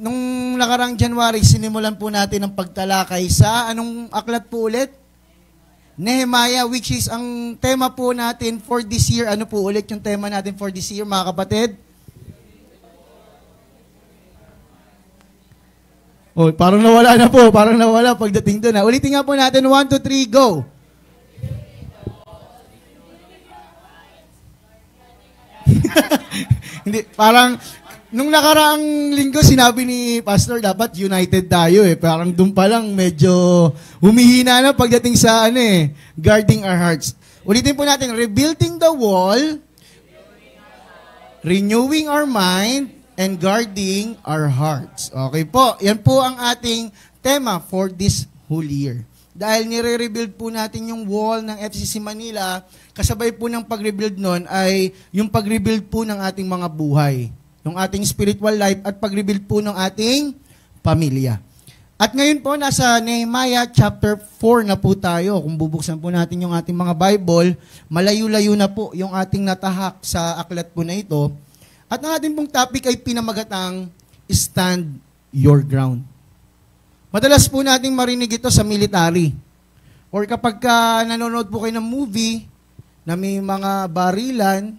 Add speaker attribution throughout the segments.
Speaker 1: Nung nakarang January, sinimulan po natin ang pagtalakay sa anong aklat po ulit? Nehemiah, which is ang tema po natin for this year. Ano po ulit yung tema natin for this year, mga kapatid? Oh, parang nawala na po. Parang nawala pagdating doon. Ulitin nga po natin. 1, 2, 3, go! Hindi, parang nung nakaraang linggo, sinabi ni Pastor, dapat united tayo eh. Parang doon pa lang medyo humihina na pagdating sa guarding our hearts. Ulitin po natin, rebuilding the wall, renewing our mind, and guarding our hearts. Okay po, yan po ang ating tema for this whole year. Dahil nire-rebuild po natin yung wall ng FCC Manila, kasabay po ng pag-rebuild nun ay yung pag-rebuild po ng ating mga buhay, yung ating spiritual life at pag-rebuild po ng ating pamilya. At ngayon po, nasa Nehemiah chapter 4 na po tayo. Kung bubuksan po natin yung ating mga Bible, malayo-layo na po yung ating natahak sa aklat po na ito. At ang ating pong topic ay pinamagatang Stand Your Ground. Madalas po nating marinig ito sa military. Or kapag nanonood po kayo ng movie na may mga barilan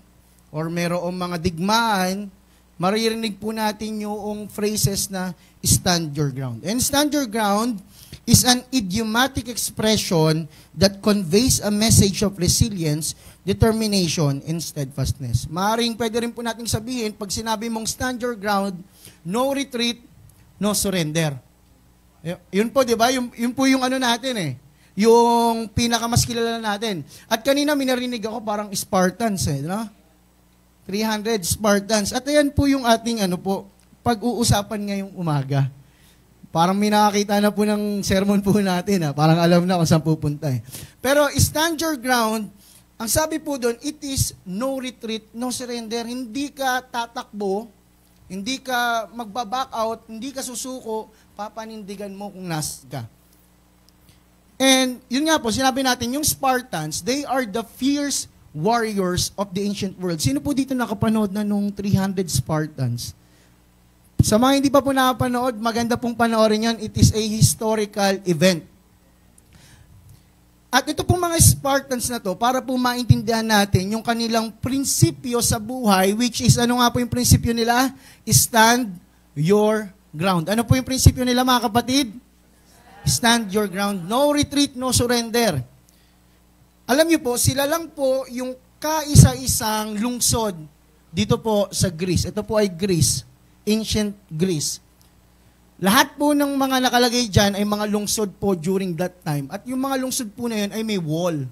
Speaker 1: or mayroong mga digmaan, maririnig po natin yung phrases na stand your ground. And stand your ground is an idiomatic expression that conveys a message of resilience, determination, and steadfastness. Maaring pwede rin po nating sabihin, pag sinabi mong stand your ground, no retreat, no surrender. Yun po, di ba? Yun po yung ano natin yung pinakamas kilala natin. At kanina minarinig ako parang Spartans no? 300 Spartans. At ayan po yung ating pag-uusapan ngayong umaga. Parang may nakakita na po ng sermon po natin. Parang alam na kung saan pupunta. Pero stand your ground, ang sabi po doon, it is no retreat, no surrender. Hindi ka tatakbo, hindi ka magbaback out, hindi ka susuko, papanindigan mo kung nas ka. And yun nga po, sinabi natin, yung Spartans, they are the fierce warriors of the ancient world. Sino po dito nakapanood na nung 300 Spartans? Sa mga hindi pa po nakapanood, maganda pong panoorin yan. It is a historical event. At ito pong mga Spartans na to, para po maintindihan natin yung kanilang prinsipyo sa buhay, which is, ano nga po yung prinsipyo nila? Stand your ground. Ano po yung prinsipyo nila, mga kapatid? Stand your ground. No retreat, no surrender. Alam niyo po, sila lang po yung kaisa-isang lungsod dito po sa Greece. Ito po ay Greece, ancient Greece. Lahat po ng mga nakalagay dyan ay mga lungsod po during that time. At yung mga lungsod po na yun ay may wall.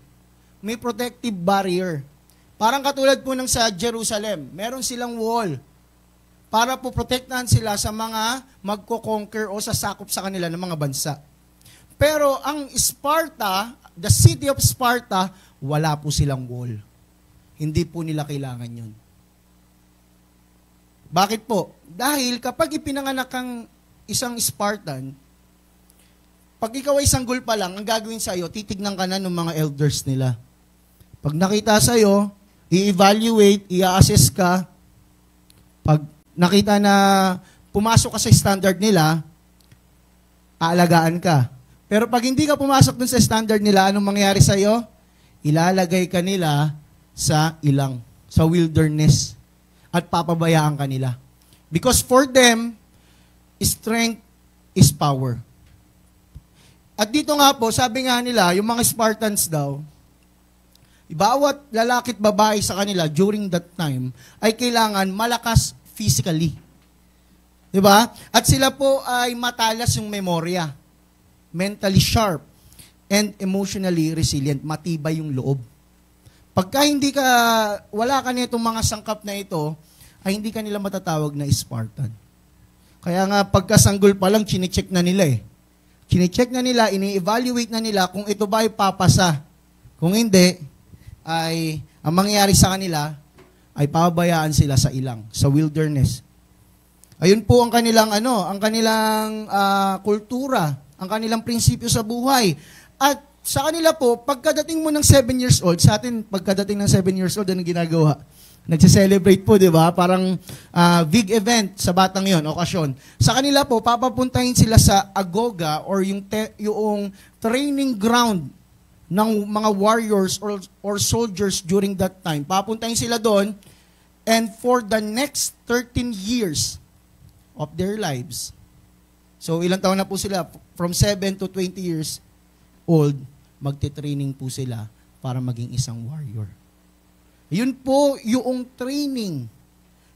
Speaker 1: May protective barrier. Parang katulad po ng sa Jerusalem. Meron silang wall para po protektahan sila sa mga magko-conquer o sasakop sa kanila ng mga bansa. Pero ang Sparta, the city of Sparta, wala po silang wall. Hindi po nila kailangan yun. Bakit po? Dahil kapag ipinanganak kang isang Spartan, pag ikaw ay sanggol pa lang, ang gagawin sa'yo, titignan ka na ng mga elders nila. Pag nakita sa'yo, i-evaluate, i-assess ka. Pag nakita na pumasok ka sa standard nila, aalagaan ka. Pero pag hindi ka pumasok dun sa standard nila, anong mangyayari sa'yo? Ilalagay ka nila sa ilang, sa wilderness, at papabayaan ka nila. Because for them, strength is power. At dito nga po, sabi nga nila, yung mga Spartans daw, bawat lalaki at babae sa kanila during that time ay kailangan malakas physically. Diba? At sila po ay matalas yung memorya, mentally sharp, and emotionally resilient. Matibay yung loob. Pagka wala ka nitong mga sangkap na ito, ay hindi ka nila matatawag na Spartan. Kaya nga, pagkasanggol pa lang, chinecheck na nila Chinecheck na nila, ini-evaluate na nila kung ito ba ay papasa. Kung hindi, ay ang mangyayari sa kanila, ay pabayaan sila sa ilang, sa wilderness. Ayun po ang kanilang kultura, ang kanilang prinsipyo sa buhay. At sa kanila po, pagkadating mo ng 7 years old, sa atin, pagkadating ng 7 years old, ano ginagawa? Nagse-celebrate po, di ba? Parang big event sa batang yon, okasyon. Sa kanila po, papapuntahin sila sa Agoga or yung training ground ng mga warriors or soldiers during that time. Papuntahin sila doon, and for the next 13 years of their lives, so ilang taon na po sila? From 7 to 20 years old, magte-training po sila para maging isang warrior. Yun po yung training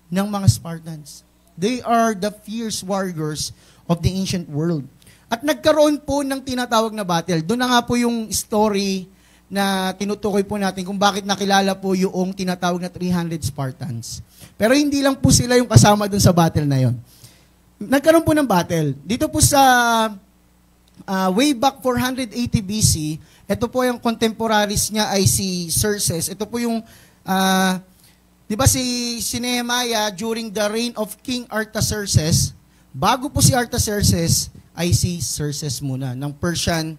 Speaker 1: ng mga Spartans. They are the fierce warriors of the ancient world. At nagkaroon po ng tinatawag na battle. Doon na nga po yung story na tinutukoy po natin kung bakit nakilala po yung tinatawag na 300 Spartans. Pero hindi lang po sila yung kasama doon sa battle na yon. Nagkaroon po ng battle. Dito po sa way back 480 BC, ito po yung contemporaries niya ay si Xerxes. Ito po yung di ba si Nehemiah during the reign of King Artaxerxes, bago po si Artaxerxes ay si Xerxes muna ng Persian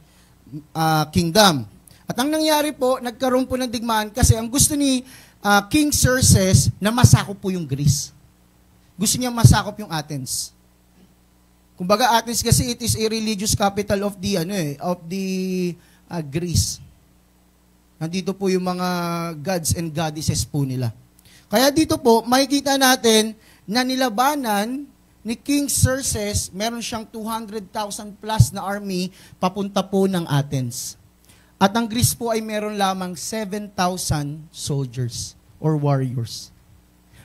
Speaker 1: kingdom. At ang nangyari po, nagkaroon po ng digmaan kasi ang gusto ni King Xerxes na masakop po yung Greece. Gusto niya masakop yung Athens. Kumbaga Athens kasi it is a religious capital of the Greece. Nandito po yung mga gods and goddesses po nila. Kaya dito po, makikita natin na nilabanan ni King Xerxes, meron siyang 200,000 plus na army papunta po ng Athens. At ang Greece po ay meron lamang 7,000 soldiers or warriors.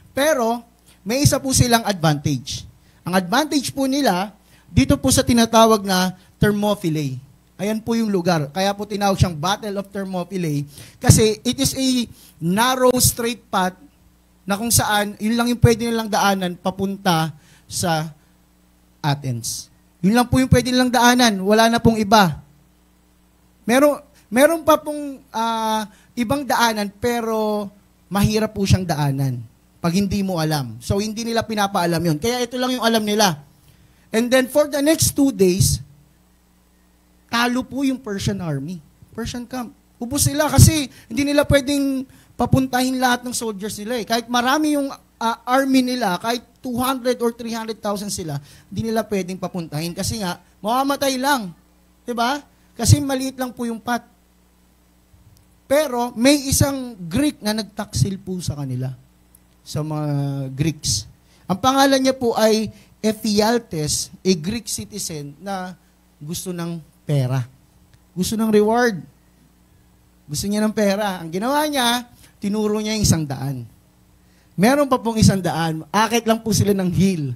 Speaker 1: Pero, may isa po silang advantage. Ang advantage po nila, dito po sa tinatawag na Thermopylae. Ayan po yung lugar. Kaya po tinawag siyang Battle of Thermopylae. Kasi it is a narrow straight path na kung saan, yun lang yung pwede nilang daanan papunta sa Athens. Yun lang po yung pwede nilang daanan. Wala na pong iba. Meron pa pong ibang daanan pero mahirap po siyang daanan pag hindi mo alam. So hindi nila pinapaalam yun. Kaya ito lang yung alam nila. And then for the next 2 days, talo po yung Persian army. Persian camp. Ubus sila kasi hindi nila pwedeng papuntahin lahat ng soldiers nila. Kahit marami yung army nila, kahit 200 or 300,000 sila, hindi nila pwedeng papuntahin kasi nga, mamamatay lang. Diba? Kasi maliit lang po yung path. Pero may isang Greek na nagtaksil po sa kanila, sa mga Greeks. Ang pangalan niya po ay Ephialtes, a Greek citizen na gusto ng pera. Gusto ng reward. Gusto niya ng pera. Ang ginawa niya, tinuro niya yung 100. Meron pa pong 100. Akit lang po sila ng hill.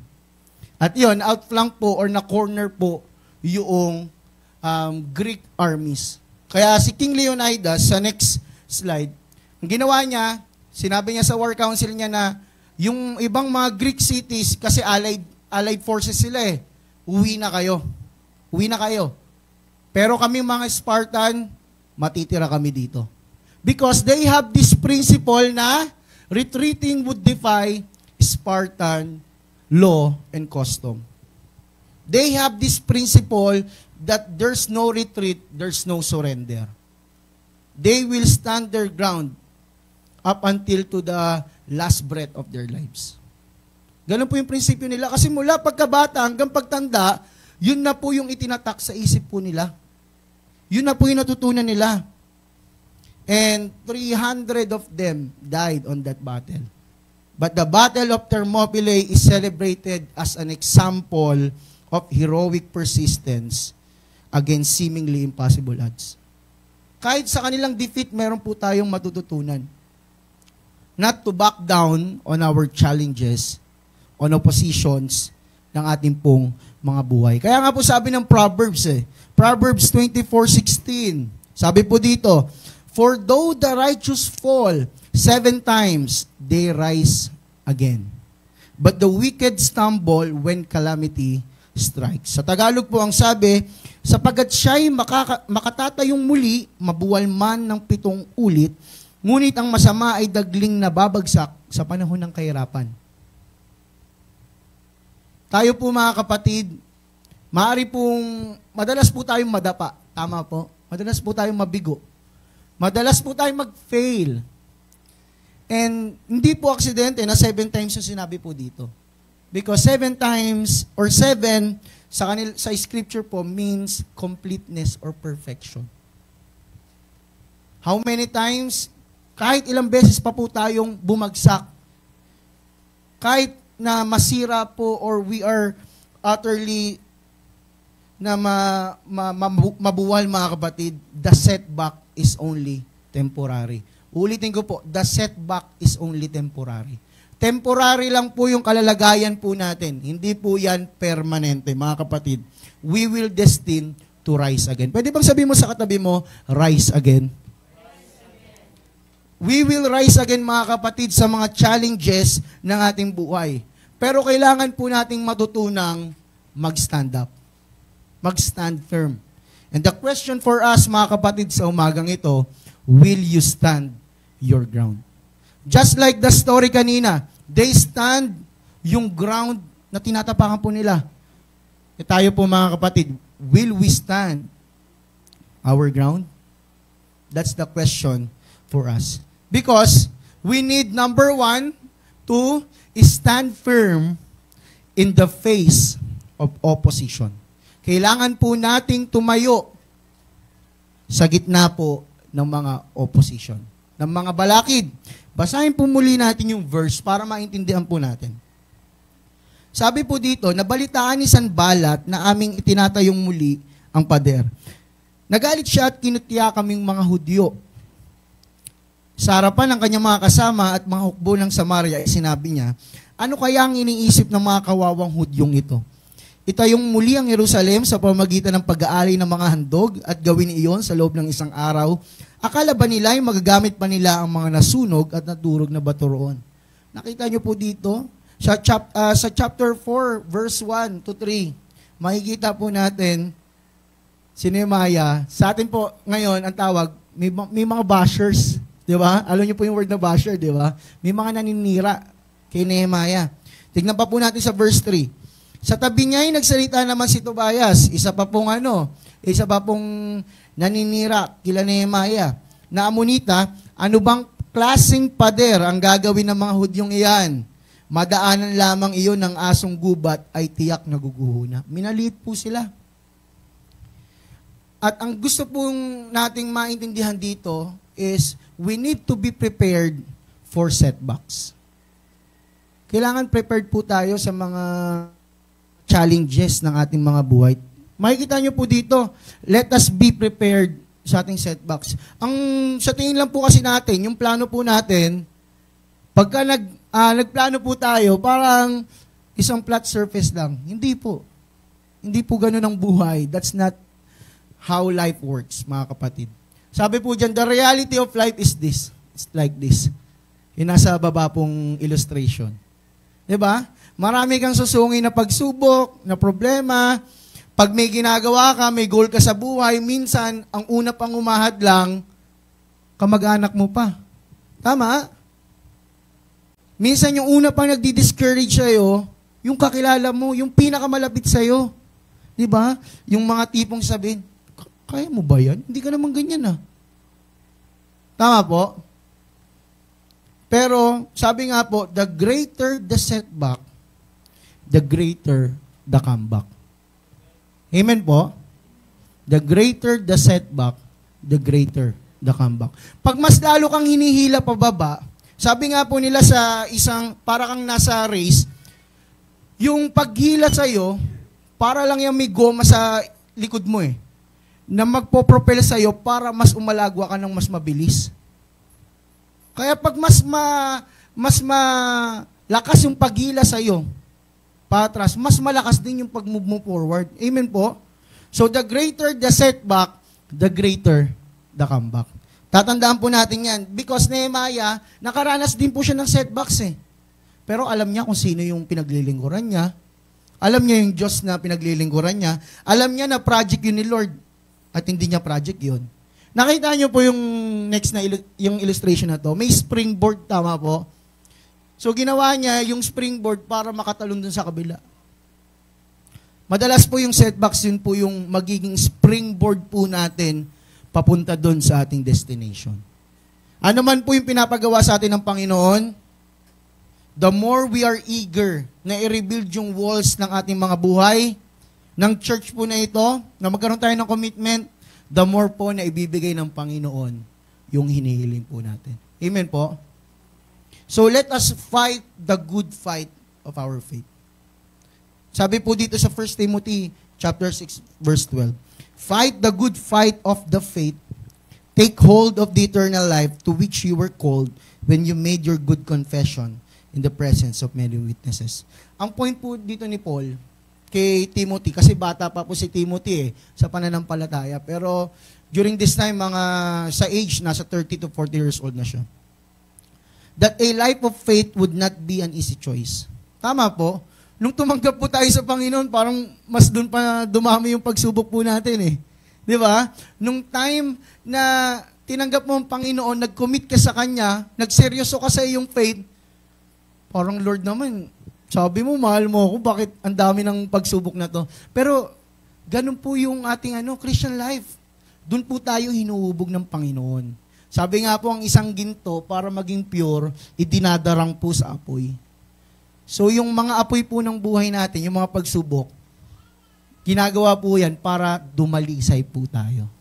Speaker 1: At yun, outflank po or na-corner po yung Greek armies. Kaya si King Leonidas, sa next slide, ang ginawa niya, sinabi niya sa war council niya na yung ibang mga Greek cities, kasi allied forces sila uwi na kayo. Uwi na kayo. Pero kami mga Spartan, matitira kami dito. Because they have this principle na retreating would defy Spartan law and custom. They have this principle that there's no retreat, there's no surrender. They will stand their ground up until to the last breath of their lives. Ganun po yung prinsipyo nila. Kasi mula pagkabata hanggang pagtanda, yun na po yung itinatak sa isip po nila. Yun na po yung natutunan nila. And 300 of them died on that battle. But the Battle of Thermopylae is celebrated as an example of heroic persistence against seemingly impossible odds. Kahit sa kanilang defeat, meron po tayong matututunan. Not to back down on our challenges, on oppositions ng ating pong mga buhay. Kaya nga po sabi ng Proverbs Proverbs 24:16. Sabi po dito, for though the righteous fall 7 times, they rise again. But the wicked stumble when calamity strikes. Sa Tagalog po ang sabi, sapagkat siya'y makatatayong muli, mabuwal man ng 7 ulit, ngunit ang masama ay dagling nababagsak sa panahon ng kahirapan. Tayo po mga kapatid, madalas po tayong madapa. Tama po. Madalas po tayong mabigo. Madalas po tayong mag-fail. And hindi po aksidente na 7 times yung sinabi po dito. Because 7 times or 7 sa scripture po means completeness or perfection. How many times? Kahit ilang beses pa po tayong bumagsak. Kahit na masira po or we are utterly na mabuwal mga kapatid, the setback is only temporary. Ulitin ko po, the setback is only temporary. Temporary lang po yung kalalagayan po natin. Hindi po yan permanente, mga kapatid. We will destined to rise again. Pwede bang sabihin mo sa katabi mo, rise again? We will rise again, mga kapatid, sa mga challenges ng ating buhay. Pero kailangan po nating matutunang mag-stand up. Mag-stand firm. And the question for us, mga kapatid, sa umagang ito, will you stand your ground? Just like the story kanina, they stand yung ground na tinatapakan po nila. E tayo po, mga kapatid, will we stand our ground? That's the question for us. Because we need, number 1, to stand firm in the face of opposition. Kailangan po nating tumayo sa gitna po ng mga opposition, ng mga balakid. Basahin po muli natin yung verse para maintindihan po natin. Sabi po dito, nabalitaan ni Sanballat na aming itinatayong muli ang pader. Nagalit siya at kinutya kaming mga Hudyo. Sa harapan ng kanyang mga kasama at mga hukbo ng Samaria, sinabi niya, ano kaya ang iniisip ng mga kawawang Hudyong ito? Itayong muli ang Jerusalem sa pamamagitan ng pag-aari ng mga handog at gawin iyon sa loob ng isang araw. Akala ba nila ay magagamit pa nila ang mga nasunog at nadurog na bato roon? Nakita niyo po dito, sa chapter 4, verse 1 to 3, makikita po natin si Nehemiah. Sa atin po ngayon, ang tawag, may mga bashers. Di ba? Alam niyo po yung word na basher, di ba? May mga naninira kay Nehemiah. Tignan pa po natin sa verse 3. Sa tabi niya ay nagsalita naman si Tobias, isa pa pong naninira kila Nehemiah. Na Amonita, ano bang klaseng pader ang gagawin ng mga Hudyong iyan? Madaanan lamang iyon ng asong gubat ay tiyak na guguhuna. Minaliit po sila. At ang gusto pong nating maintindihan dito is we need to be prepared for setbacks. Kailangan prepared po tayo sa mga challenges ng ating mga buhay. Makikita nyo po dito, let us be prepared sa ating setbacks. Ang sa tingin lang po kasi natin, yung plano po natin, pagka nagplano po tayo, parang isang flat surface lang. Hindi po. Hindi po ganun ang buhay. That's not how life works, mga kapatid. Sabi po dyan, the reality of life is this. It's like this. Yung nasa baba pong illustration. Diba? Marami kang susungin na pagsubok, na problema. Pag may ginagawa ka, may goal ka sa buhay, minsan, ang una pang umahad lang, kamag-anak mo pa. Tama? Minsan, yung una pang nagdi-discourage sa'yo, yung kakilala mo, yung pinakamalapit sa'yo. Diba? Yung mga tipong sabihin, kaya mo ba yan? Hindi ka naman ganyan ah. Tama po? Pero, sabi nga po, the greater the setback, the greater the comeback. Amen po? The greater the setback, the greater the comeback. Pag mas lalo kang hinihila pababa, sabi nga po nila sa isang, para kang nasa race, yung paghila sa'yo, para lang yung may goma sa likod mo eh, na magpo-propel sa'yo para mas umalagwa ka ng mas mabilis. Kaya pag mas malakas yung paghila sa'yo, patras, mas malakas din yung pag-move mo forward. Amen po? So, the greater the setback, the greater the comeback. Tatandaan po natin yan. Because Nehemiah, nakaranas din po siya ng setbacks eh. Pero alam niya kung sino yung pinaglilingkuran niya. Alam niya yung Diyos na pinaglilingkuran niya. Alam niya na project yun ni Lord. At hindi niya project yun. Nakita niyo po yung next na yung illustration na to. May springboard, tama po? So, ginawa niya yung springboard para makatalon dun sa kabila. Madalas po yung setbacks, yun po yung magiging springboard po natin papunta dun sa ating destination. Ano man po yung pinapagawa sa atin ng Panginoon, the more we are eager na i-rebuild yung walls ng ating mga buhay, ng church po na ito, na magkaroon tayo ng commitment, the more po na ibibigay ng Panginoon yung hinihiling po natin. Amen po? So let us fight the good fight of our faith. Sabi po dito sa 1 Timothy chapter 6 verse 12, fight the good fight of the faith, take hold of the eternal life to which you were called when you made your good confession in the presence of many witnesses. Ang point po dito ni Paul kay Timothy, kasi bata pa po si Timothy sa pananampalataya, pero during this time, mga sa age, nasa 30 to 40 years old na siya, that a life of faith would not be an easy choice. Tama po. Nung tumanggap po tayo sa Panginoon, parang mas doon pa dumami yung pagsubok po natin eh. Di ba? Nung time na tinanggap mo ang Panginoon, nag-commit ka sa Kanya, nagseryoso ka sa iyong faith, parang Lord naman, sabi mo, mahal mo ako, bakit ang dami ng pagsubok na to? Pero, ganun po yung ating Christian life. Doon po tayo hinuhubog ng Panginoon. Sabi nga po, ang isang ginto, para maging pure, idinadarang po sa apoy. So, yung mga apoy po ng buhay natin, yung mga pagsubok, ginagawa po yan para dumalisay po tayo.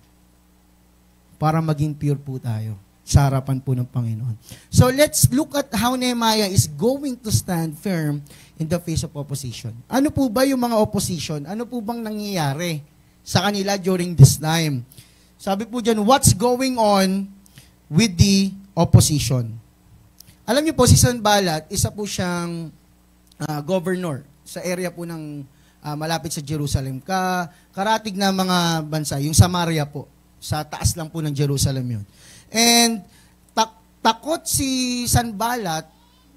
Speaker 1: Para maging pure po tayo sa harapan po ng Panginoon. So, let's look at how Nehemiah is going to stand firm in the face of opposition. Ano po ba yung mga opposition? Ano po bang nangyayari sa kanila during this time? Sabi po dyan, what's going on with the opposition? Alam niyo po, si Sanballat, isa po siyang governor sa area po ng malapit sa Jerusalem. Karatig na mga bansa, yung Samaria po. Sa taas lang po ng Jerusalem yun. And takot si Sanballat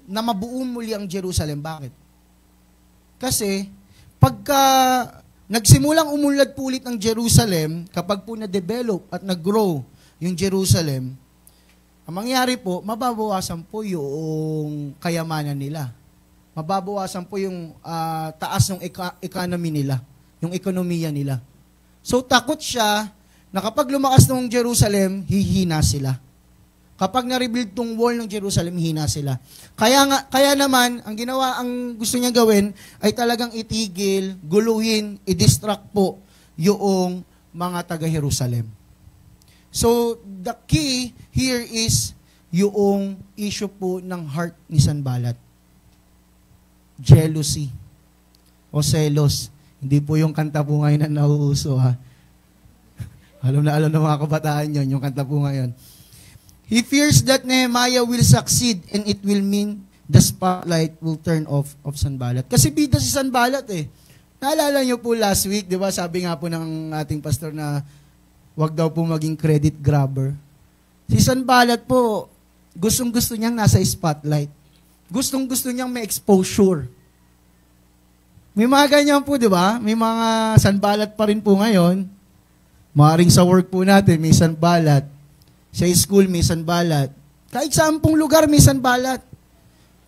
Speaker 1: na mabuo muli ang Jerusalem. Bakit? Kasi pagka nagsimulang umunlad po ulit ng Jerusalem, kapag po na-develop at nag-grow yung Jerusalem, ang mangyari po, mababawasan po yung kayamanan nila. Mababawasan po yung taas ng economy nila, yung ekonomiya nila. So takot siya na kapag lumakas ng Jerusalem, hihina sila. Kapag na-rebuild tong wall ng Jerusalem, hihina sila. Kaya naman, ang gusto niya gawin ay talagang itigil, guluhin, i-distract po yung mga taga-Jerusalem. So the key here is yung issue po ng heart ni Sanballat. Jealousy o selos. Hindi po yung kanta po ngayon na nauuso ha. Alam na mga kabataan yun, yung kanta po ngayon. He fears that Nehemiah will succeed and it will mean the spotlight will turn off of Sanballat. Kasi bida si Sanballat eh. Naalala niyo po last week, di ba, sabi nga po ng ating pastor na wag daw po maging credit grabber. Si Sanballat po, gustong-gusto niyang nasa spotlight. Gustong-gusto niyang may exposure. May mga ganyan po, di ba? May mga Sanballat pa rin po ngayon. Maaring sa work po natin, may Sanballat. Sa school, may Sanballat. Kahit saan pong lugar, may Sanballat.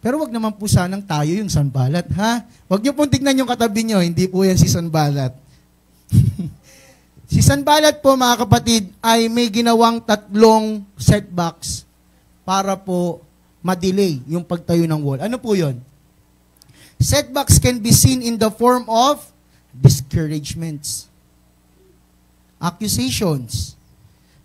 Speaker 1: Pero wag naman po sanang tayo yung Sanballat, ha? Wag niyo pong tignan yung katabi niyo, hindi po yan si Sanballat. Si Sanballat po, mga kapatid, ay may ginawang 3 setbacks para po ma-delay yung pagtayo ng wall. Ano po yun? Setbacks can be seen in the form of discouragements, accusations,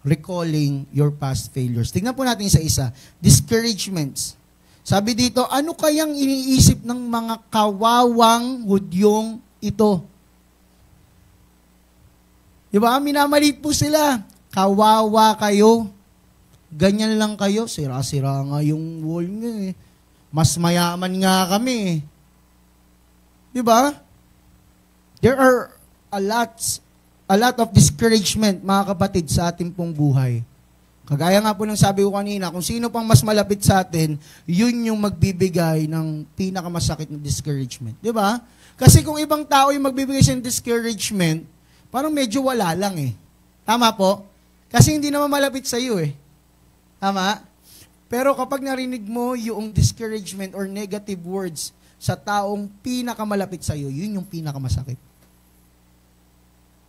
Speaker 1: recalling your past failures. Tingnan po natin isa-isa. Discouragements. Sabi dito, ano kayang iniisip ng mga kawawang Hudyong ito? Diba? Minamalit po sila. Kawawa kayo. Ganyan lang kayo. Sira-sira nga yung wall nyo eh. Mas mayaman nga kami eh. Diba? There are a lot of discouragement, mga kapatid, sa ating pong buhay. Kagaya nga po ng sabi ko kanina, kung sino pang mas malapit sa atin, yun yung magbibigay ng pinakamasakit na discouragement. Di ba? Kasi kung ibang tao yung magbibigay ng discouragement, parang medyo wala lang eh. Tama po? Kasi hindi naman malapit sa iyo eh. Tama? Pero kapag narinig mo yung discouragement or negative words sa taong pinakamalapit sa iyo, yun yung pinakamasakit.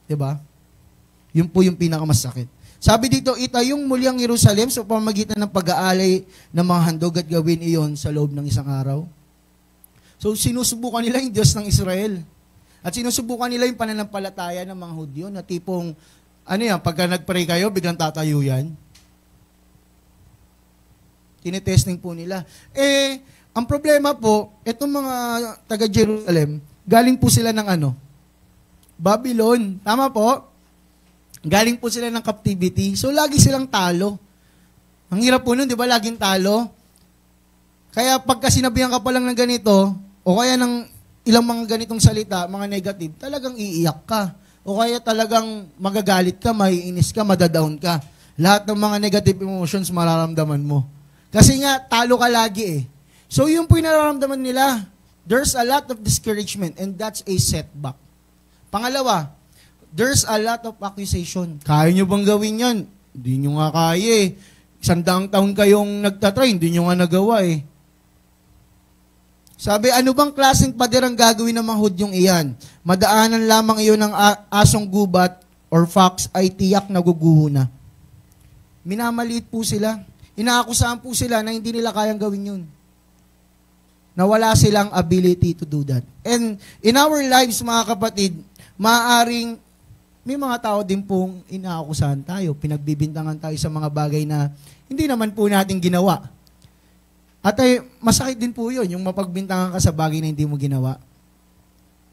Speaker 1: Diba? Yun po yung pinakamasakit. Sabi dito, itayong muli ang Jerusalem sa pamamagitan ng pag-aalay ng mga handog at gawin iyon sa loob ng isang araw. So, sinusubukan nila yung Diyos ng Israel. At sinusubukan nila yung pananampalataya ng mga Hudyo na tipong, pagka nag-pray kayo, biglang tatayo yan. Tinetesting po nila. Ang problema po, itong mga taga-Jerusalem, galing po sila ng Babylon. Tama po? Galing po sila ng captivity. So, lagi silang talo. Ang hirap po nun, di ba? Laging talo. Kaya pagka sinabihan ka pa lang ng ganito, o kaya ng ilang mga ganitong salita, mga negative, talagang iiyak ka. O kaya talagang magagalit ka, maiinis ka, madadown ka. Lahat ng mga negative emotions mararamdaman mo. Kasi nga, talo ka lagi eh. So, yun po yung nararamdaman nila. There's a lot of discouragement and that's a setback. Pangalawa, there's a lot of accusation. Kaya nyo bang gawin yan? Hindi nyo nga kaya eh. 100 taon kayong nagtatry, hindi nyo nga nagawa eh. Sabi, ano bang klaseng pader ang gagawin ng mga Hudyong iyan? Madaanan lamang iyon ng asong gubat or fox ay tiyak na guguho na. Minamaliit po sila. Inaakusahan po sila na hindi nila kayang gawin yun. Na wala silang ability to do that. And in our lives, mga kapatid, maaaring may mga tao din pong inaakusahan tayo, pinagbibintangan tayo sa mga bagay na hindi naman po natin ginawa. At masakit din po yun, yung mapagbintangan ka sa bagay na hindi mo ginawa.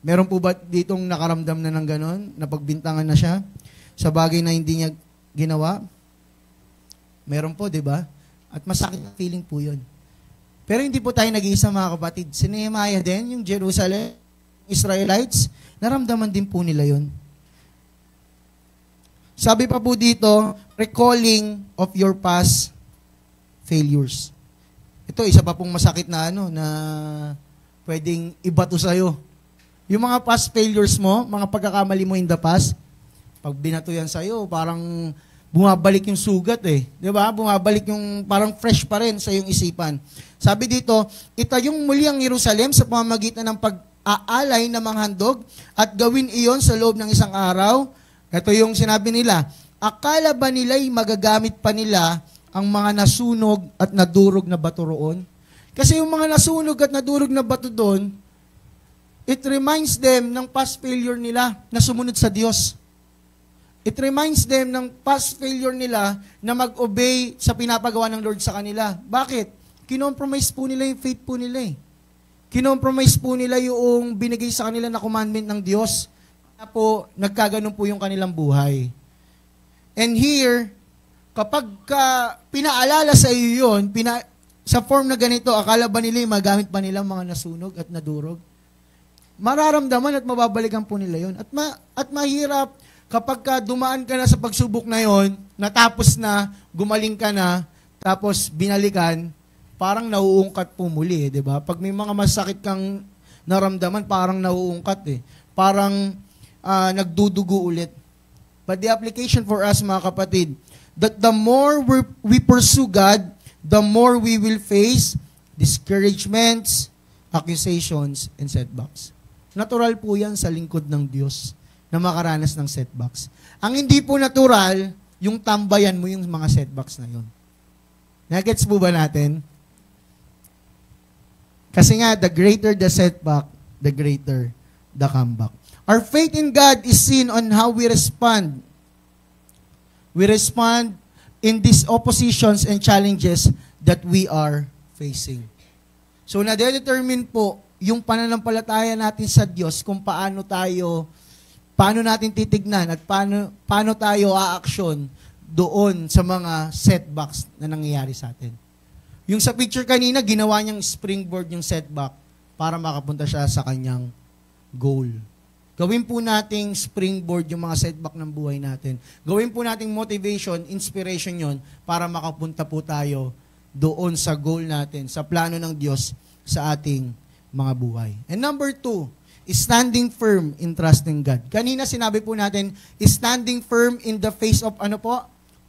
Speaker 1: Meron po ba ditong nakaramdam na ng ganon, napagbintangan na siya sa bagay na hindi niya ginawa? Meron po, di ba? At masakit na feeling po yun. Pero hindi po tayo nag-iisa, mga kapatid. Si Nehemiah din, yung Jerusalem, Israelites, naramdaman din po nila yun. Sabi pa po dito, recalling of your past failures. Ito, isa pa pong masakit na na pwedeng ibato sa'yo. Yung mga past failures mo, mga pagkakamali mo in the past, pag binato yan sa'yo, parang bumabalik yung sugat eh. Di ba? Bumabalik yung parang fresh pa rin sa iyong isipan. Sabi dito, itayong muli ang Jerusalem sa pamamagitan ng pag-aalay ng mga handog at gawin iyon sa loob ng isang araw. Ito yung sinabi nila, akala ba nila'y magagamit pa nila ang mga nasunog at nadurog na bato roon? Kasi yung mga nasunog at nadurog na bato doon, it reminds them ng past failure nila na sumunod sa Diyos. It reminds them ng past failure nila na mag-obey sa pinapagawa ng Lord sa kanila. Bakit? Kinompromise po nila yung faith po nila eh. Kinompromise po nila yung binigay sa kanila na commandment ng Diyos. Na po, nagkaganon po yung kanilang buhay. And here, kapag pinaalala sa iyo yun, sa form na ganito, akala ba nila magamit pa nila mga nasunog at nadurog? Mararamdaman at mababalikan po nila yun. At mahirap kapag dumaan ka na sa pagsubok na yon, natapos na, gumaling ka na, tapos binalikan, parang nauungkat po muli, di ba? Pag may mga masakit kang naramdaman, parang nauungkat eh. Parang nagdudugo ulit. But the application for us, mga kapatid, that the more we pursue God, the more we will face discouragements, accusations, and setbacks. Natural po yan sa lingkod ng Diyos na makaranas ng setbacks. Ang hindi po natural, yung tambayan mo yung mga setbacks na yun. Nagets po ba natin? Kasi nga, the greater the setback, the greater the comeback. Our faith in God is seen on how we respond. We respond in these oppositions and challenges that we are facing. So, na-determine po yung pananampalataya natin sa Diyos kung paano natin titignan at paano tayo aaksyon doon sa mga setbacks na nangyayari sa atin. Yung sa picture kanina, ginawa niyang springboard yung setback para makapunta siya sa kanyang goal. Gawin po nating springboard yung mga setback ng buhay natin. Gawin po nating motivation, inspiration yon para makapunta po tayo doon sa goal natin, sa plano ng Diyos sa ating mga buhay. And number 2, is standing firm in trusting God. Kanina sinabi po natin, is standing firm in the face of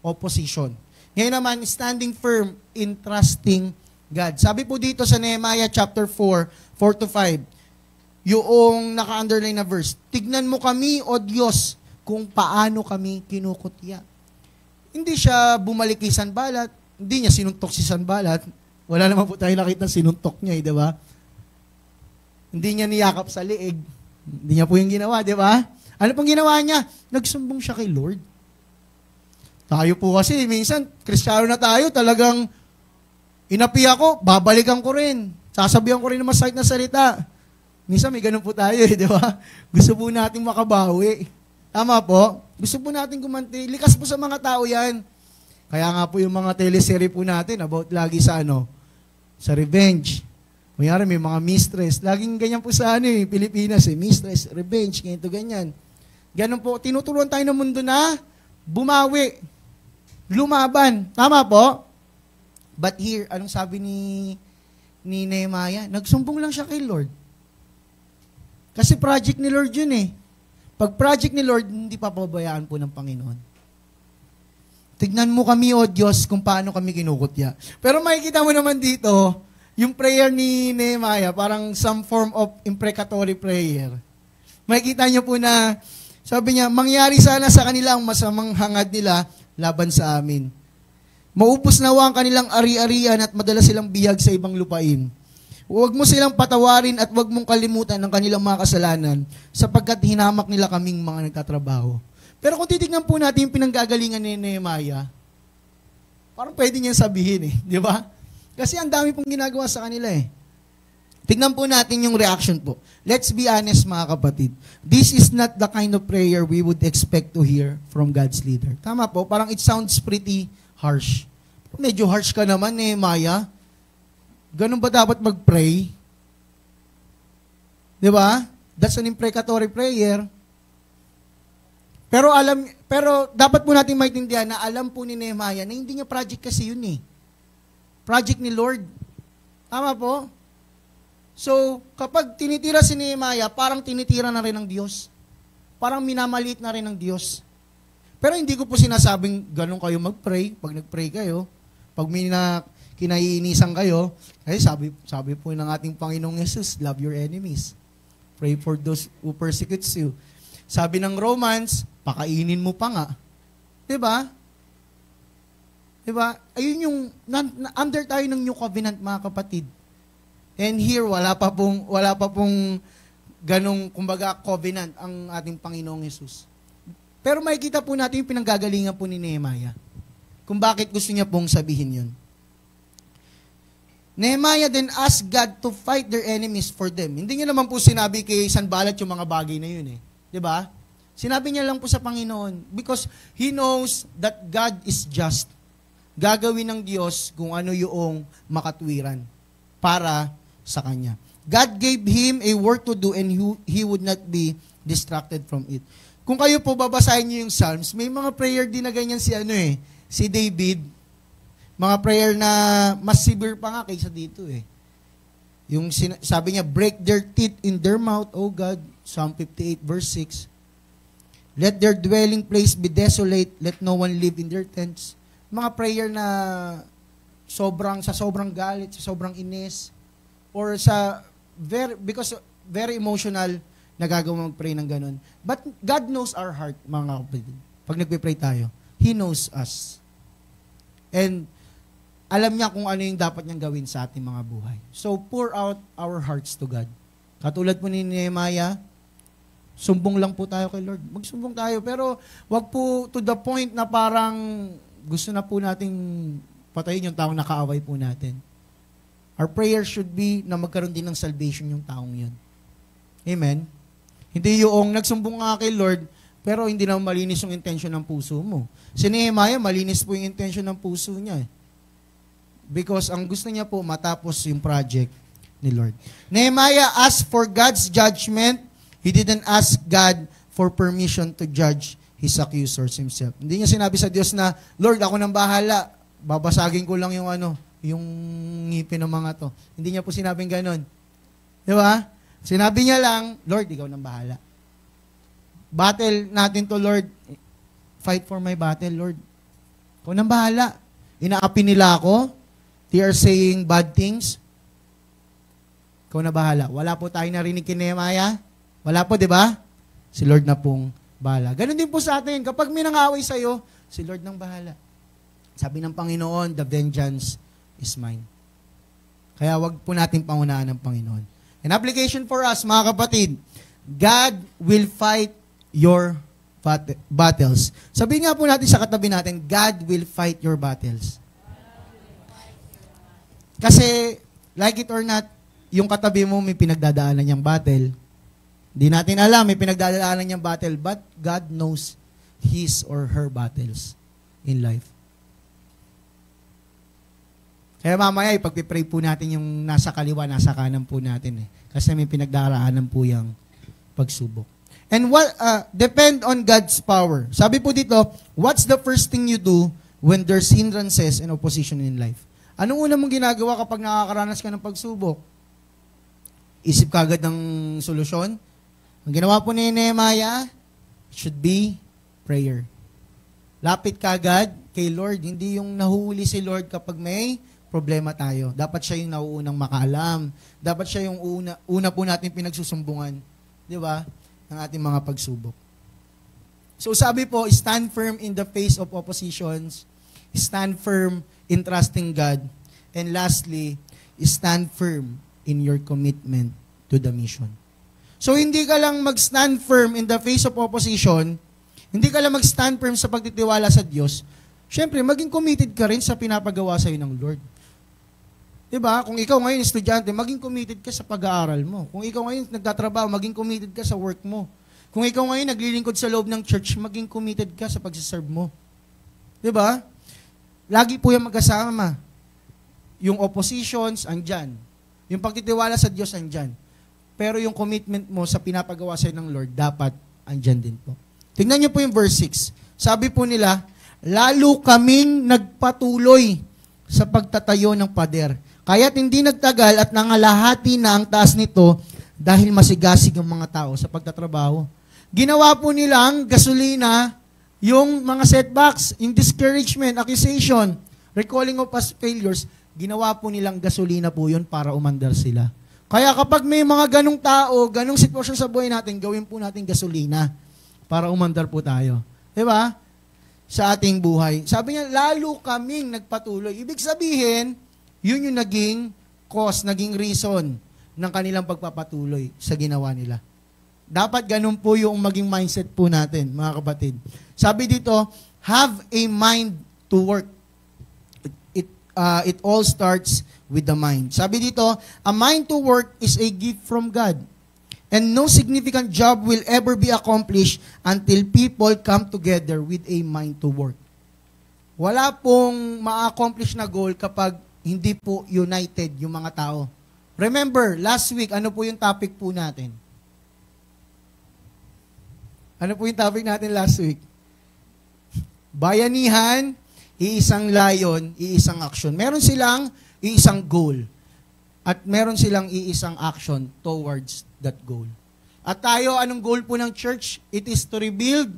Speaker 1: opposition. Ngayon naman, standing firm in trusting God. Sabi po dito sa Nehemiah chapter 4, 4-5, yung naka-underline na verse, tignan mo kami, O Diyos, kung paano kami kinukutya. Hindi siya bumalik kay Sanballat, hindi niya sinuntok si Sanballat. Wala naman po tayo nakita sinuntok niya, di ba? Hindi niya niyakap sa liig. Hindi niya po yung ginawa, di ba? Ano pong ginawa niya? Nagsumbong siya kay Lord. Tayo po kasi, minsan, Kristiyano na tayo, talagang inapi ako, babalikan ko rin. Sasabihan ko rin ng masakit na salita. Minsan may ganun po tayo, di ba? Gusto po natin makabawi. Tama po? Gusto po natin gumanti. Likas po sa mga tao yan. Kaya nga po yung mga teleserye po natin about lagi sa sa revenge. Mayroon may mga mistress. Laging ganyan po sa Pilipinas mistress, revenge, ganito, ganyan. Ganun po, tinuturuan tayo ng mundo na bumawi, lumaban. Tama po? But here, anong sabi ni Nehemiah? Nagsumbong lang siya kay Lord. Kasi project ni Lord yun eh. Pag project ni Lord, hindi papabayaan po ng Panginoon. Tignan mo kami, O Diyos, kung paano kami kinukutya. Pero makikita mo naman dito, yung prayer ni Nehemiah, parang some form of imprecatory prayer. Makikita niyo po na, sabi niya, mangyari sana sa kanila ang masamang hangad nila laban sa amin. Maupos nawa ang kanilang ari-arian at madala silang bihag sa ibang lupain. Huwag mo silang patawarin at huwag mong kalimutan ang kanilang mga kasalanan sapagkat hinamak nila kaming mga nagtatrabaho. Pero kung titignan po natin yung pinanggagalingan ni Nehemiah, parang pwede niyang sabihin di ba? Kasi ang dami pong ginagawa sa kanila Tignan po natin yung reaction po. Let's be honest mga kapatid. This is not the kind of prayer we would expect to hear from God's leader. Tama po, parang it sounds pretty harsh. Medyo harsh ka naman Nehemiah. Ganun ba dapat mag-pray? Di ba? That's an imprecatory prayer. Pero dapat po natin maintindihan na alam po ni Nehemiah na hindi niya project kasi yun Project ni Lord. Tama po? So, kapag tinitira si Nehemiah, parang tinitira na rin ng Diyos. Parang minamaliit na rin ng Diyos. Pero hindi ko po sinasabing ganun kayo mag-pray. Pag nag-pray kayo, pag kinaiinisan kayo, kasi sabi po ng ating Panginoong Yesus, love your enemies. Pray for those who persecutes you. Sabi ng Romans, pakainin mo pa nga. Diba? Diba? Ayun yung, under tayo ng New Covenant, mga kapatid. And here, wala pa pong ganong, kumbaga, covenant ang ating Panginoong Yesus. Pero makikita po natin yung pinanggagalingan po ni Nehemiah. Kung bakit gusto niya pong sabihin yun. Nehemiah then asked God to fight their enemies for them. Hindi niya naman po sinabi kay Sanballat yung mga bagay na yun Diba? Sinabi niya lang po sa Panginoon because He knows that God is just. Gagawin ng Diyos kung ano yung makatwiran para sa Kanya. God gave him a work to do and he would not be distracted from it. Kung kayo po babasahin niyo yung Psalms, may mga prayer din na ganyan si David. Mga prayer na mas severe pa nga kaysa dito Yung sabi niya, break their teeth in their mouth, O God, Psalm 58 verse 6. Let their dwelling place be desolate, let no one live in their tents. Mga prayer na sa sobrang galit, sa sobrang inis, or because very emotional, nagagawa mag-pray ng ganun. But God knows our heart, mga kapatid. Pag nagpe-pray tayo, He knows us. And alam niya kung ano yung dapat niyang gawin sa ating mga buhay. So, pour out our hearts to God. Katulad po ni Nehemiah, sumbong lang po tayo kay Lord. Magsumbong tayo, pero wag po to the point na parang gusto na po nating patayin yung taong nakaaway po natin. Our prayer should be na magkaroon din ng salvation yung taong yun. Amen? Hindi yung nagsumbong nga kay Lord, pero hindi na malinis yung intention ng puso mo. Si Nehemiah, malinis po yung intention ng puso niya. Because ang gusto niya po, matapos yung project ni Lord. Nehemiah asked for God's judgment. He didn't ask God for permission to judge his accusers himself. Hindi niya sinabi sa Diyos na, Lord, ako nang bahala. Babasagin ko lang yung yung ngipin ng mga to. Hindi niya po sinabing ganon. Di ba? Sinabi niya lang, Lord, ikaw nang bahala. Battle natin to, Lord. Fight for my battle, Lord. Ikaw nang bahala. Inaapi nila ako. They are saying bad things. Ikaw na bahala. Wala po tayong narinig kay Nehemiah. Wala po, di ba? Si Lord na pong bahala. Ganon din po sa atin. Kapag may nang-away sa'yo, si Lord nang bahala. Sabi ng Panginoon, the vengeance is mine. Kaya wag po natin pangunahan ng Panginoon. An application for us, mga kapatid, God will fight your battles. Sabihin nga po natin sa katabi natin, God will fight your battles. Kasi, like it or not, yung katabi mo may pinagdadaanan niyang battle. Hindi natin alam, may pinagdadaanan niyang battle, but God knows his or her battles in life. Kaya mamaya, ipagpipray po natin yung nasa kaliwa, nasa kanan po natin. Kasi may pinagdaraanan po yung pagsubok. And depend on God's power. Sabi po dito, what's the first thing you do when there's hindrances and opposition in life? Anong una mong ginagawa kapag nakakaranas ka ng pagsubok? Isip ka agad ng solusyon? Ang ginawa po ni Nehemiah should be prayer. Lapit ka agad kay Lord. Hindi yung nahuhuli si Lord kapag may problema tayo. Dapat siya yung nauunang makaalam. Dapat siya yung una po natin pinagsusumbungan. Di ba? Ng ating mga pagsubok. So sabi po, stand firm in the face of oppositions. Stand firm in trusting God. And lastly, stand firm in your commitment to the mission. So hindi ka lang mag-stand firm in the face of opposition, hindi ka lang mag-stand firm sa pagtitiwala sa Diyos, syempre, maging committed ka rin sa pinapagawa sa iyo ng Lord. Diba? Kung ikaw ngayon estudyante, maging committed ka sa pag-aaral mo. Kung ikaw ngayon nagtatrabaho, maging committed ka sa work mo. Kung ikaw ngayon naglilingkod sa loob ng church, maging committed ka sa pagsiserve mo. Diba? Lagi po yung magkasama. Yung oppositions, andyan. Yung pagtitiwala sa Diyos, andyan. Pero yung commitment mo sa pinapagawa sa ng Lord, dapat andyan din po. Tingnan niyo po yung verse 6. Sabi po nila, lalo kaming nagpatuloy sa pagtatayo ng pader. Kaya't hindi nagtagal at nangalahati na ang taas nito dahil masigasig ang mga tao sa pagtatrabaho. Ginawa po nilang gasolina yung mga setbacks, yung discouragement, accusation, recalling of past failures, ginawa po nilang gasolina po yun para umandar sila. Kaya kapag may mga ganong tao, ganong sitwasyon sa buhay natin, gawin po natin gasolina para umandar po tayo. Diba? Sa ating buhay. Sabi niya, lalo kaming nagpatuloy. Ibig sabihin, yun yung naging cause, naging reason ng kanilang pagpapatuloy sa ginawa nila. Dapat ganun po yung maging mindset po natin, mga kapatid. Sabi dito, have a mind to work. It all starts with the mind. Sabi dito, a mind to work is a gift from God. And no significant job will ever be accomplished until people come together with a mind to work. Wala pong ma-accomplish na goal kapag hindi po united yung mga tao. Remember, last week, ano po yung topic po natin? Ano po yung topic natin last week? Bayanihan, iisang layon, iisang action. Meron silang iisang goal. At meron silang iisang action towards that goal. At tayo, anong goal po ng church? It is to rebuild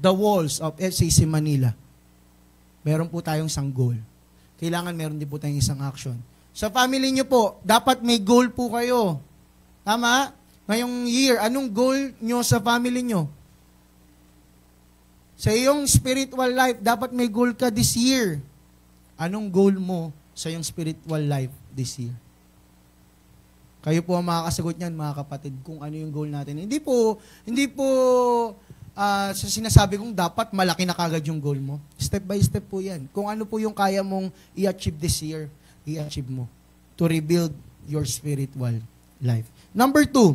Speaker 1: the walls of FCC Manila. Meron po tayong isang goal. Kailangan meron din po tayong isang action. Sa family nyo po, dapat may goal po kayo. Tama? Ngayong year, anong goal nyo sa family nyo? Sa iyong spiritual life, dapat may goal ka this year. Anong goal mo sa iyong spiritual life this year? Kayo po ang makakasagot niyan, mga kapatid, kung ano yung goal natin. Hindi po sa sinasabi kong dapat malaki na kagad yung goal mo. Step by step po yan. Kung ano po yung kaya mong i-achieve this year, i-achieve mo to rebuild your spiritual life. Number 2,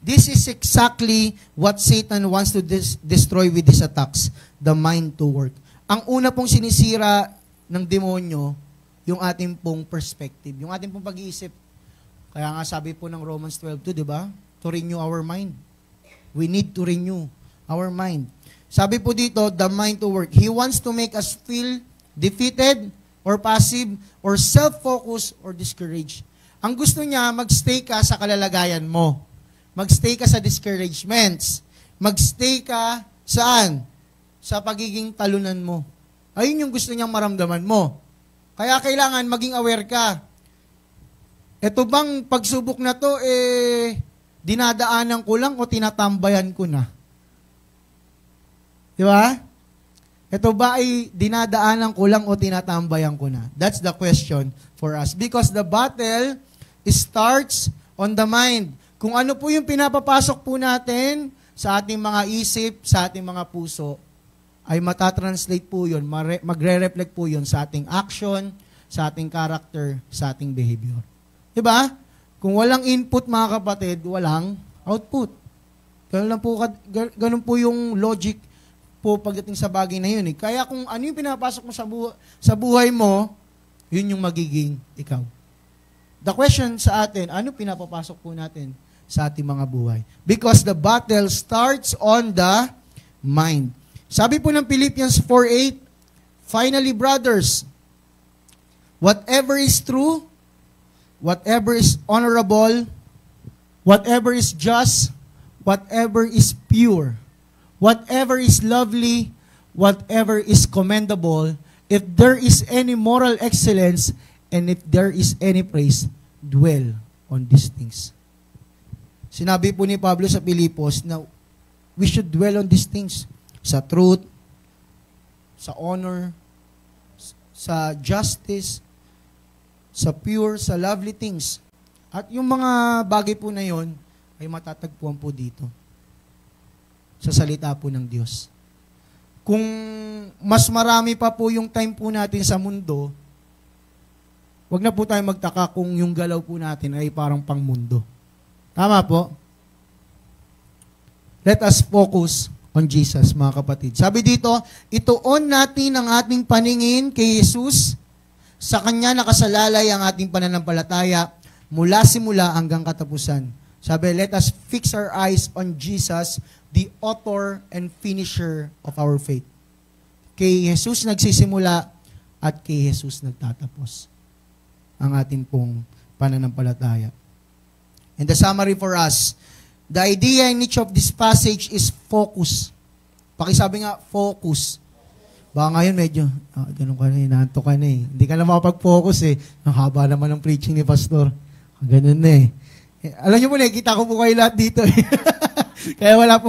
Speaker 1: this is exactly what Satan wants to destroy with his attacks, the mind to work. Ang una pong sinisira ng demonyo, yung ating pong perspective, yung ating pong pag-iisip. Kaya nga sabi po ng Romans 12:2, di ba? To renew our mind. We need to renew our mind. Sabi po dito, the mind to work. He wants to make us feel defeated or passive or self-focused or discouraged. Ang gusto niya, magstay ka sa kalalagayan mo. Magstay ka sa discouragements. Magstay ka saan? Sa pagiging talunan mo. Ayun yung gusto niyang maramdaman mo. Kaya kailangan maging aware ka. Ito bang pagsubok na to, dinadaanan ko lang o tinatambayan ko na? Di ba? Ito ba ay dinadaanan ko lang o tinatambayan ko na? That's the question for us. Because the battle starts on the mind. Kung ano po yung pinapapasok po natin sa ating mga isip, sa ating mga puso, ay matatranslate po yun, magre-reflect po yun sa ating action, sa ating character, sa ating behavior. Diba? Kung walang input, mga kapatid, walang output. Ganun po yung logic po pagdating sa bagay na yun. Kaya kung ano yung pinapasok mo sa buhay mo, yun yung magiging ikaw. The question sa atin, ano pinapapasok po natin sa ating mga buhay? Because the battle starts on the mind. Sabi po ng Philippians 4:8, finally, brothers, whatever is true, whatever is honorable, whatever is just, whatever is pure, whatever is lovely, whatever is commendable, if there is any moral excellence, and if there is any praise, dwell on these things. Sinabi po ni Pablo sa Pilipos na we should dwell on these things. Sa truth, sa honor, sa justice, sa pure, sa lovely things. At yung mga bagay po na yon ay matatagpuan po dito sa salita po ng Diyos. Kung mas marami pa po yung time po natin sa mundo, wag na po tayo magtaka kung yung galaw po natin ay parang pangmundo. Tama po? Let us focus on Jesus, mga kapatid. Sabi dito, ituon natin ang ating paningin kay Jesus. Sa Kanya nakasalalay ang ating pananampalataya mula simula hanggang katapusan. Sabi, let us fix our eyes on Jesus, the author and finisher of our faith. Kay Jesus nagsisimula at kay Jesus nagtatapos ang ating pong pananampalataya. And the summary for us, the idea in each of this passage is focus. Pakisabi nga, focus. Baka ngayon medyo, ganun ka na, inaanto ka na eh. Hindi ka na makapag-focus eh. Ang haba naman ng preaching ni Pastor. Ganun na eh. Alam niyo po, nakikita ko po kayo lahat dito eh. Kaya wala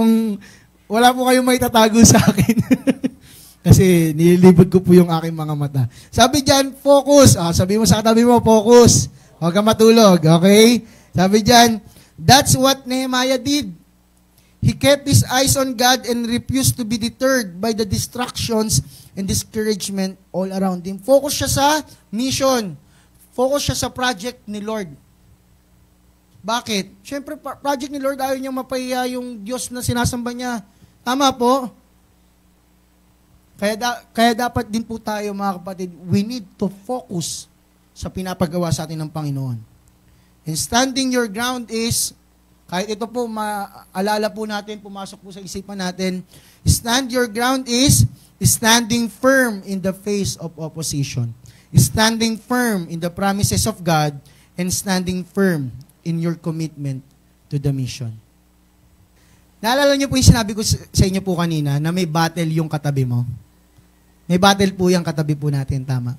Speaker 1: po kayong may tatago sa akin. Kasi nililibot ko po yung aking mga mata. Sabi dyan, focus. Sabi mo sa katabi mo, focus. Huwag ka matulog, okay? Sabi dyan, that's what Nehemiah did. He kept his eyes on God and refused to be deterred by the distractions and discouragement all around him. Focus siya sa mission. Focus siya sa project ni Lord. Bakit? Siyempre, project ni Lord, ayaw niyang mapahiya yung Diyos na sinasamba niya. Tama po? Kaya dapat din po tayo, mga kapatid, we need to focus sa pinapagawa sa atin ng Panginoon. And standing your ground is, kahit ito po, maalala po natin, pumasok po sa isipan natin, stand your ground is standing firm in the face of opposition. Standing firm in the promises of God and standing firm in your commitment to the mission. Naalala niyo po yung sinabi ko sa inyo po kanina na may battle yung katabi mo? May battle po yung katabi po natin, tama?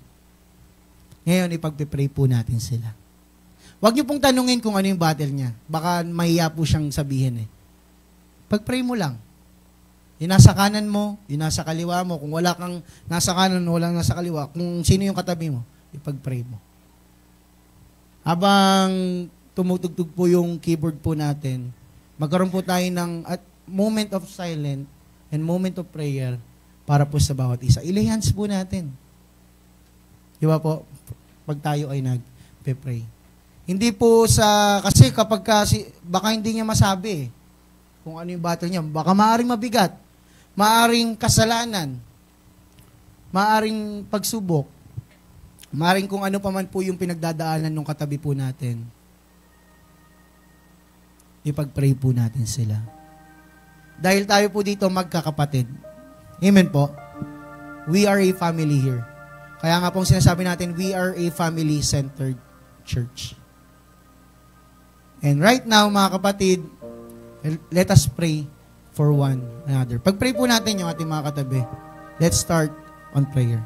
Speaker 1: Ngayon, ipagpipray po natin sila. Huwag niyo pong tanungin kung ano yung battle niya. Baka mahiya po siyang sabihin eh. Pag-pray mo lang. Yung nasa kanan mo, yung nasa kaliwa mo. Kung wala kang nasa kanan, walang nasa kaliwa. Kung sino yung katabi mo, ipag-pray mo. Habang tumutugtog po yung keyboard po natin, magkaroon po tayo ng moment of silence and moment of prayer para po sa bawat isa. I-lay hands po natin. Di ba po? Pag tayo ay nag-pray. Hindi po kasi kapag baka hindi niya masabi kung ano yung battle niya. Baka maaring mabigat, maaring kasalanan, maaring pagsubok, maaring kung ano pa man po yung pinagdadaanan ng katabi po natin. Ipag-pray po natin sila. Dahil tayo po dito magkakapatid. Amen po. We are a family here. Kaya nga pong sinasabi natin, we are a family-centered church. And right now, mga kapatid, let us pray for one another. Pag-pray po natin yung ating mga katabi. Let's start on prayer.